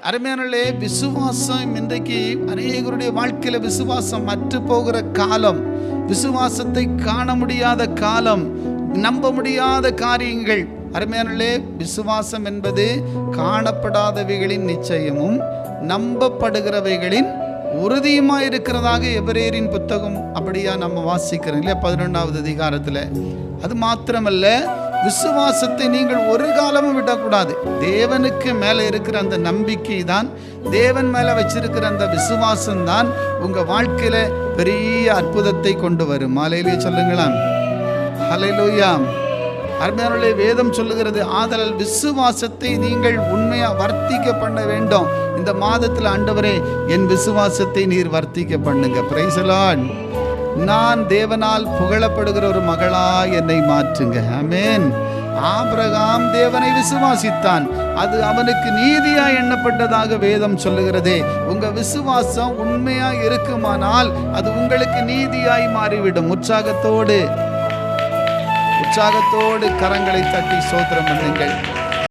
அருமையானே, விசுவாசம் இன்றைக்கு அநேகருடைய வாழ்க்கையில விசுவாசம் அற்று போகிற காலம், விசுவாசத்தை காண முடியாத காலம், நம்ப முடியாத காரியங்கள். அருமையானே, விசுவாசம் என்பது காணப்படாதவைகளின் நிச்சயமும் நம்பப்படுகிறவைகளின் உறுதியுமா இருக்கிறதாக எபிரேயரின் புத்தகம் அப்படியா நம்ம வாசிக்கிறோம் இல்லையா 11வது அதிகாரத்தில். அது மாத்திரமல்ல, விசுவாசத்தை நீங்கள் ஒரு காலமும் விடக்கூடாது. தேவனுக்கு மேலே இருக்கிற அந்த நம்பிக்கை தான், தேவன் மேலே வச்சிருக்கிற அந்த விசுவாசம் தான் உங்கள் வாழ்க்கையில் பெரிய அற்புதத்தை கொண்டு வரும். ஹல்லேலூயா சொல்லுங்களாம். ஹல்லேலூயா. அருமையானவர்களே, வேதம் சொல்லுகிறது, ஆதலால் விசுவாசத்தை நீங்கள் உண்மையா வர்த்திக்க பண்ண வேண்டும். இந்த மாதத்தில் ஆண்டவரே என் விசுவாசத்தை நீர் வர்த்திக்க பண்ணுங்க. Praise the Lord. நான் தேவனால் புகழப்படுகிற ஒரு மகளாய் என்னை மாற்றுங்க. ஆமென். ஆபிரகாம் தேவனை விசுவாசித்தான், அது அவனுக்கு நீதியாய் எண்ணப்பட்டதாக வேதம் சொல்லுகிறதே. உங்க விசுவாசம் உண்மையா இருக்குமானால் அது உங்களுக்கு நீதியாய் மாறிவிடும். உற்சாகத்தோடு கரங்களை தட்டி ஸ்தோத்திரம் பண்ணுங்கள்.